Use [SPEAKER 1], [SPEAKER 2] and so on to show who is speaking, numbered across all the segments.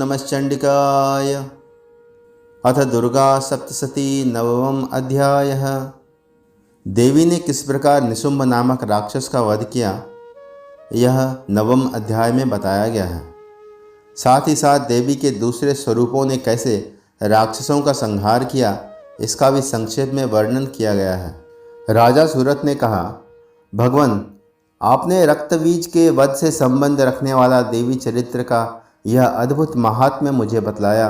[SPEAKER 1] नमश्चंडिकाय। अथ दुर्गा सप्तशती नवम अध्यायः। देवी ने किस प्रकार निशुंभ नामक राक्षस का वध किया, यह नवम अध्याय में बताया गया है। साथ ही साथ देवी के दूसरे स्वरूपों ने कैसे राक्षसों का संहार किया, इसका भी संक्षेप में वर्णन किया गया है। राजा सूरत ने कहा, भगवान, आपने रक्तबीज के वध से संबंध रखने वाला देवी चरित्र का यह अद्भुत महात्म्य मुझे बतलाया।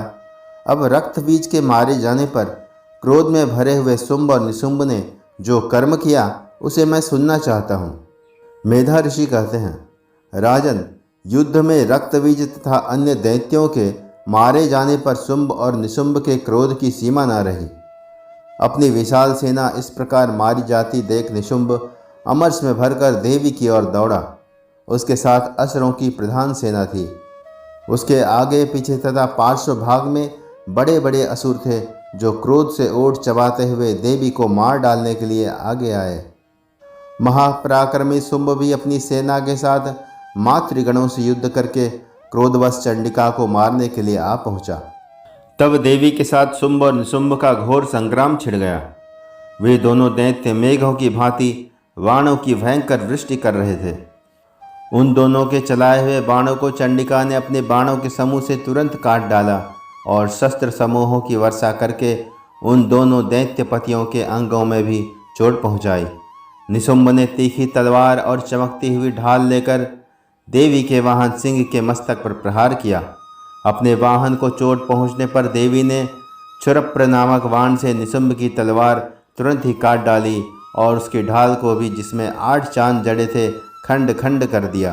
[SPEAKER 1] अब रक्तबीज के मारे जाने पर क्रोध में भरे हुए शुंभ और निशुंभ ने जो कर्म किया उसे मैं सुनना चाहता हूँ। मेधा ऋषि कहते हैं, राजन, युद्ध में रक्तबीज तथा अन्य दैत्यों के मारे जाने पर शुंभ और निशुंभ के क्रोध की सीमा न रही। अपनी विशाल सेना इस प्रकार मारी जाती देख निशुंभ अमरस में भरकर देवी की ओर दौड़ा। उसके साथ असुरों की प्रधान सेना थी। उसके आगे पीछे तथा पार्श्व भाग में बड़े बड़े असुर थे, जो क्रोध से ओठ चबाते हुए देवी को मार डालने के लिए आगे आए। महापराक्रमी शुंभ भी अपनी सेना के साथ मातृगणों से युद्ध करके क्रोधवश चंडिका को मारने के लिए आ पहुंचा। तब देवी के साथ शुंभ और निशुंभ का घोर संग्राम छिड़ गया। वे दोनों दैत्य मेघों की भांति बाणों की भयंकर वृष्टि कर रहे थे। उन दोनों के चलाए हुए बाणों को चंडिका ने अपने बाणों के समूह से तुरंत काट डाला और शस्त्र समूहों की वर्षा करके उन दोनों दैत्यपतियों के अंगों में भी चोट पहुंचाई। निशुंभ ने तीखी तलवार और चमकती हुई ढाल लेकर देवी के वाहन सिंह के मस्तक पर प्रहार किया। अपने वाहन को चोट पहुंचने पर देवी ने क्षुरप्र नामक बाण से निशुंभ की तलवार तुरंत ही काट डाली और उसकी ढाल को भी, जिसमें 8 चांद जड़े थे, खंड खंड कर दिया।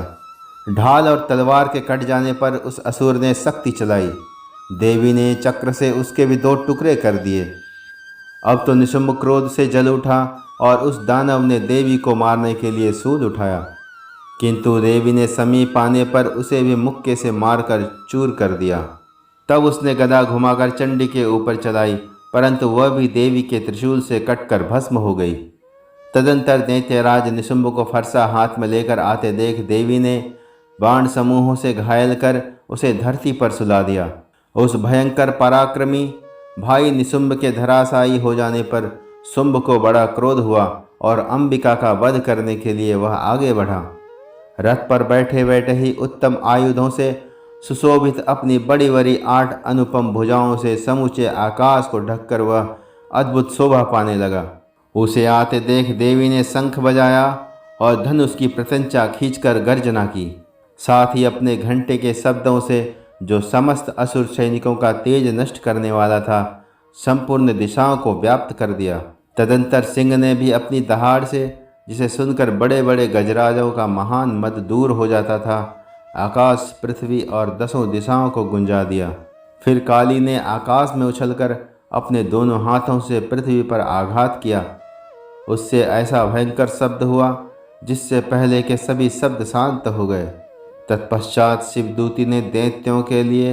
[SPEAKER 1] ढाल और तलवार के कट जाने पर उस असुर ने शक्ति चलाई। देवी ने चक्र से उसके भी 2 टुकड़े कर दिए। अब तो निशुंभ क्रोध से जल उठा और उस दानव ने देवी को मारने के लिए सूल उठाया, किंतु देवी ने समीप आने पर उसे भी मुक्के से मारकर चूर कर दिया। तब उसने गदा घुमाकर चंडी के ऊपर चलाई, परंतु वह भी देवी के त्रिशूल से कटकर भस्म हो गई। तदंतर दैत्यराज निशुंभ को फरसा हाथ में लेकर आते देख देवी ने बाण समूहों से घायल कर उसे धरती पर सुला दिया। उस भयंकर पराक्रमी भाई निशुंभ के धराशायी हो जाने पर शुंभ को बड़ा क्रोध हुआ और अंबिका का वध करने के लिए वह आगे बढ़ा। रथ पर बैठे बैठे ही उत्तम आयुधों से सुशोभित अपनी बड़ी बड़ी 8 अनुपम भुजाओं से समूचे आकाश को ढककर वह अद्भुत शोभा पाने लगा। उसे आते देख देवी ने शंख बजाया और धनुष की प्रत्यंचा खींचकर गर्जना की। साथ ही अपने घंटे के शब्दों से, जो समस्त असुर सैनिकों का तेज नष्ट करने वाला था, संपूर्ण दिशाओं को व्याप्त कर दिया। तदंतर सिंह ने भी अपनी दहाड़ से, जिसे सुनकर बड़े बड़े गजराजों का महान मद दूर हो जाता था, आकाश, पृथ्वी और 10 दिशाओं को गुंजा दिया। फिर काली ने आकाश में उछलकर अपने दोनों हाथों से पृथ्वी पर आघात किया। उससे ऐसा भयंकर शब्द हुआ जिससे पहले के सभी शब्द शांत हो गए। तत्पश्चात शिवदूती ने दैत्यों के लिए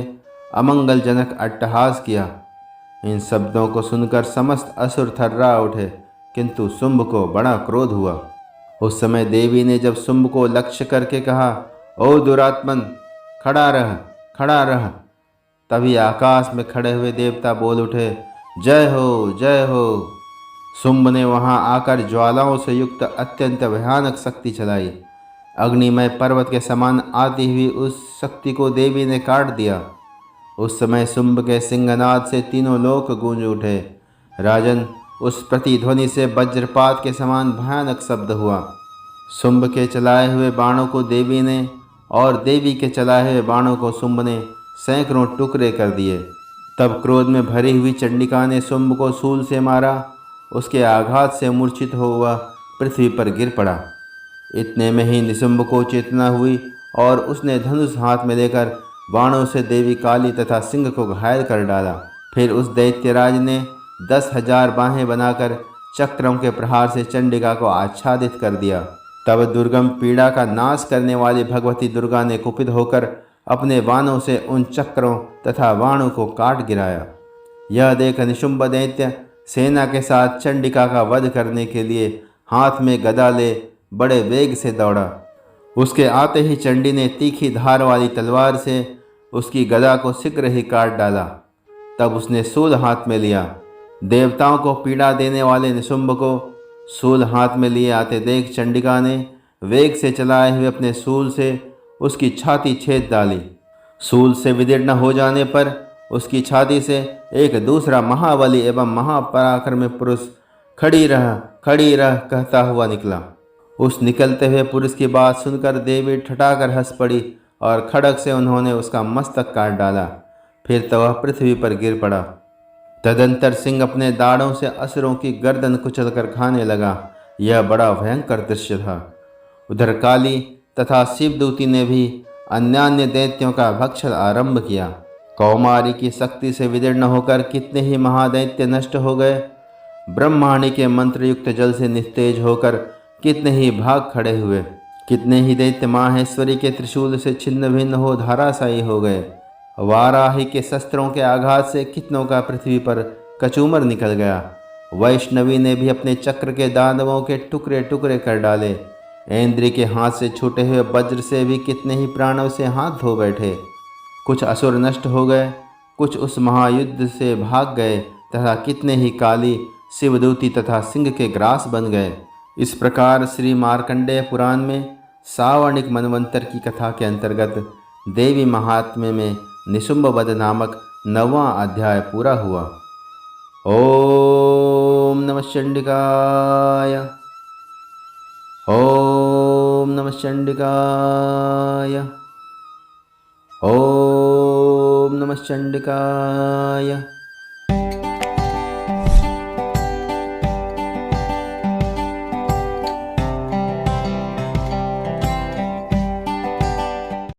[SPEAKER 1] अमंगलजनक अट्टहास किया। इन शब्दों को सुनकर समस्त असुर थर्रा उठे, किंतु शुंभ को बड़ा क्रोध हुआ। उस समय देवी ने जब शुंभ को लक्ष्य करके कहा, ओ दुरात्मन, खड़ा रह, खड़ा रह, तभी आकाश में खड़े हुए देवता बोल उठे, जय हो, जय हो। शुंभ ने वहां आकर ज्वालाओं से युक्त अत्यंत भयानक शक्ति चलाई। अग्निमय पर्वत के समान आती हुई उस शक्ति को देवी ने काट दिया। उस समय शुंभ के सिंहनाद से तीनों लोक गूंज उठे। राजन, उस प्रतिध्वनि से वज्रपात के समान भयानक शब्द हुआ। शुंभ के चलाए हुए बाणों को देवी ने और देवी के चलाए हुए बाणों को शुंभ ने सैकड़ों टुकड़े कर दिए। तब क्रोध में भरी हुई चंडिका ने शुंभ को शूल से मारा। उसके आघात से मूर्छित हो वह पृथ्वी पर गिर पड़ा। इतने में ही निशुंभ को चेतना हुई और उसने धनुष हाथ में लेकर बाणों से देवी काली तथा सिंह को घायल कर डाला। फिर उस दैत्यराज ने 10,000 बाहें बनाकर चक्रों के प्रहार से चंडिका को आच्छादित कर दिया। तब दुर्गम पीड़ा का नाश करने वाली भगवती दुर्गा ने कुपित होकर अपने बाणों से उन चक्रों तथा बाणों को काट गिराया। यह देख निशुंभ दैत्य सेना के साथ चंडिका का वध करने के लिए हाथ में गदा ले बड़े वेग से दौड़ा। उसके आते ही चंडी ने तीखी धार वाली तलवार से उसकी गदा को शीघ्र ही काट डाला। तब उसने शूल हाथ में लिया। देवताओं को पीड़ा देने वाले निशुंभ को शूल हाथ में लिए आते देख चंडिका ने वेग से चलाए हुए अपने शूल से उसकी छाती छेद डाली। शूल से विदीर्ण हो जाने पर उसकी छाती से एक दूसरा महाबली एवं महापराक्रमी पुरुष खड़ी रह कहता हुआ निकला। उस निकलते हुए पुरुष की बात सुनकर देवी ठठाकर हंस पड़ी और खड़ग से उन्होंने उसका मस्तक काट डाला। फिर तो वह पृथ्वी पर गिर पड़ा। तदंतर सिंह अपने दाढ़ों से असुरों की गर्दन कुचलकर खाने लगा। यह बड़ा भयंकर दृश्य था। उधर काली तथा शिवदूती ने भी अन्यान्य दैत्यों का भक्षण आरंभ किया। कौमारी की शक्ति से विदीर्ण होकर कितने ही महादैत्य नष्ट हो गए। ब्रह्माणी के मंत्रयुक्त जल से निस्तेज होकर कितने ही भाग खड़े हुए। कितने ही दैत्य माहेश्वरी के त्रिशूल से छिन्न भिन्न हो धाराशायी हो गए। वाराही के शस्त्रों के आघात से कितनों का पृथ्वी पर कचूमर निकल गया। वैष्णवी ने भी अपने चक्र के दानवों के टुकड़े टुकड़े कर डाले। इंद्र के हाथ से छूटे हुए वज्र से भी कितने ही प्राणों से हाथ धो बैठे। कुछ असुर नष्ट हो गए, कुछ उस महायुद्ध से भाग गए तथा कितने ही काली शिवदूती तथा सिंह के ग्रास बन गए। इस प्रकार श्री मार्कंडेय पुराण में सावर्णिक मनवंतर की कथा के अंतर्गत देवी महात्म्य में निशुंभ वध नामक 9वां अध्याय पूरा हुआ। ओम नमः चंडिकाय। ओम नमः चंडिकाय। ओम नमः चंडिकाय।